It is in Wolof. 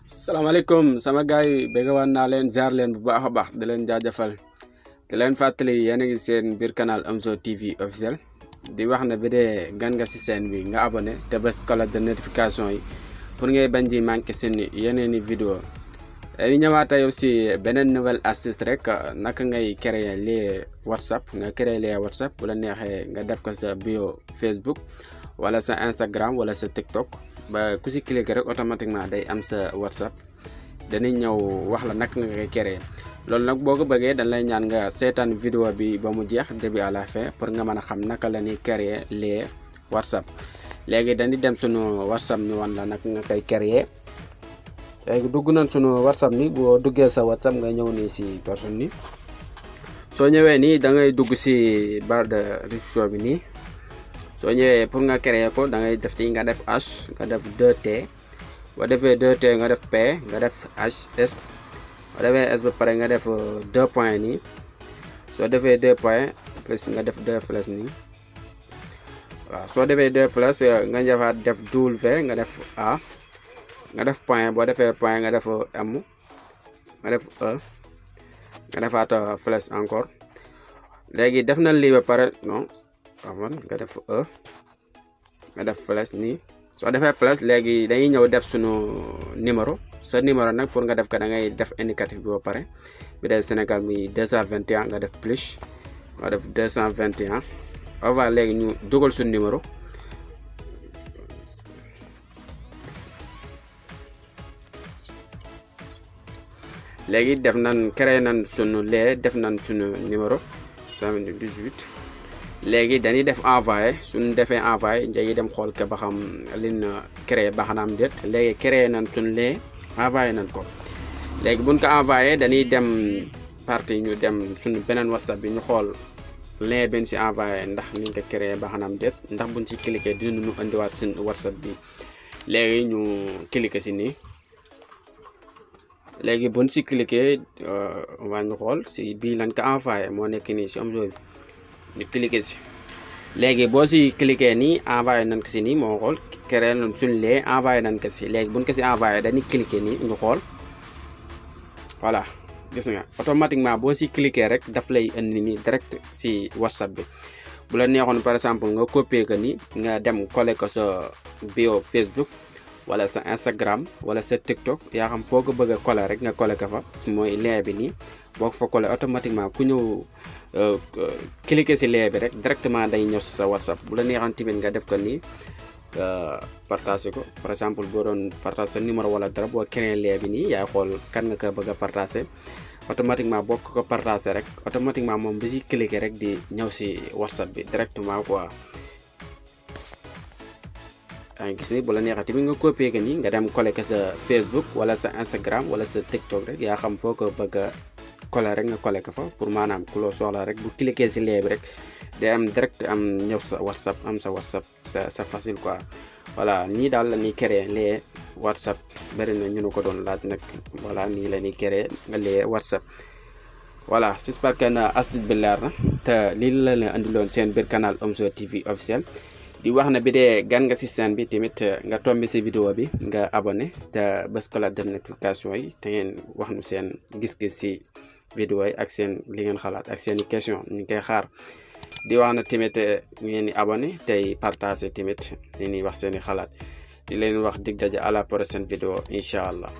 Assalamualaikum sama gaay yi wan naa leen ziar leen bu baax a baax di leen jaajëfal di leen fàttali yéen a ngi seen biir canal Omzo TV officiel di wax ne bi dee gan nga si seen bi nga abonné te bés cloche de notification yi pour ngay bañ di manqué suñu yeneeni vidéo dañu ñëwaat yow si beneen nouvelle astuce rek naka ngay créer les WhatsApp nga créer les WhatsApp bu la neexee nga def ko sa bio Facebook wala sa Instagram wala sa TikTok ba ku si cliquer rek automatiquement day am sa WhatsApp dañuy ñëw wax la naka nga koy créer loolu nag boo ko bëggee dañ lay ñaan nga seetaan vidéo bi ba mu jeex début à la fin pour nga mën a xam naka la ñuy créer les WhatsApp léegi dañuy dem sunu WhatsApp ñu wan la naka nga koy créer léegi dugg nañ sunu WhatsApp ni boo duggee sa WhatsApp nga ñëw nii si personne ni soo ñëwee nii da ngay dugg si barre de recherche bi nii soo ñëwee pour nga créer ko da ngay def ci nga def h nga def 2t boo defee 2t nga def p nga def h s boo defee s ba pare nga def 2 points nii soo defee 2 points plus nga def 2 flèches nii waaw soo defee 2 flèches nga defaat def w nga def a nga def point boo defee point nga def m nga def e nga defaat flèche encore léegi def na lii ba pare non avant nga def e nga def flèche nii soo defee flèche léegi dañuy ñëw def sunu numéro sa numéro nag pour nga def ko da ngay def indicatif bi ba pare bi dee Sénégal mi 221 nga def plus nga def 221 on va léegi ñu dugal suñu numéro léegi def nan créé nan sunu lee def nan sunu numéro 18 léegi dañuy def envoyé suñu defee envoyé dañuy dem xool ke ba xam liñ créé ba xanaam déet léegi créé nañ suñu lee envoyé nañ ko léegi buñ ko envoyé dañuy dem partie ñu dem suñu beneen WhatsApp bi ñu xool lien benn si envoyé ndax niñ ko créé ba xanaam déet ndax buñ si cliqué dinañu indiwaat suñu WhatsApp bi léegi ñu cliqué si nii léegi buñ si cliqué waa ñu xool si bii lañ ko envoyé moo nekk nii si Omzo bi ñu cliquer si léegi boo si cliquer nii envoyé nañ ko si nii moo xool créé nañ suñu lee envoyé nañ ko si léegi buñ ko si envoyé dañuy cliquer nii ñu xool voilà gis nga automatiquement boo si cliquer rek daf lay indi nii direct si WhatsApp bi bu la neexoon par exemple nga copier ko nii nga dem coller ko sa bio Facebook wala sa Instagram wala sa TikTok yaa xam foo ko bëgg a coller rek nga coller ko fa mooy lien bi nii boo ko fa coller automatiquement ku ñëw cliquer si lien bi rek directement day ñëw si sa WhatsApp bu la neexoon tamit nga def ko nii partager ko par exemple boo doon partager sa numéro wala dara boo créé lien bi nii yaay xool kan nga ko bëgg a partager automatiquement boo ko partager rek automatiquement moom bi si cliquer rek di ñëw si WhatsApp bi directement quoi. yaa ngi gis ni bu la neexee tamit nga copier ko nii nga dem coller ko sa Facebook wala sa Instagram wala sa TikTok rek yaa xam foo ko bëgg a coller rek nga coller ko fa pour maanaam ku loo soxla rek bu cliquer si lien bi rek day am direct am ñëw sa WhatsApp am sa WhatsApp sa facile quoi. voilà nii daal la ñuy créer les WhatsApp bëri na ñu ko doon laaj nag voilà nii la ñuy créer les WhatsApp. voilà j'espère que astuce bi leer na te lii la leen andiloon seen biir canal Omzo TV officiel. di wax na bi dee gan nga si seen bi tamit nga tombé si vidéo bi nga abonné te bés cloche de notification yi te ngeen wax nu seen gis-gis si vidéo yi ak seen li ngeen xalaat ak seen i question ñu koy xaar di wax na tamit ngeen di abonné tey partagé tamit li ñuy wax seen i xalaat di leen wax dig daje à la prochaine vidéo incha allah.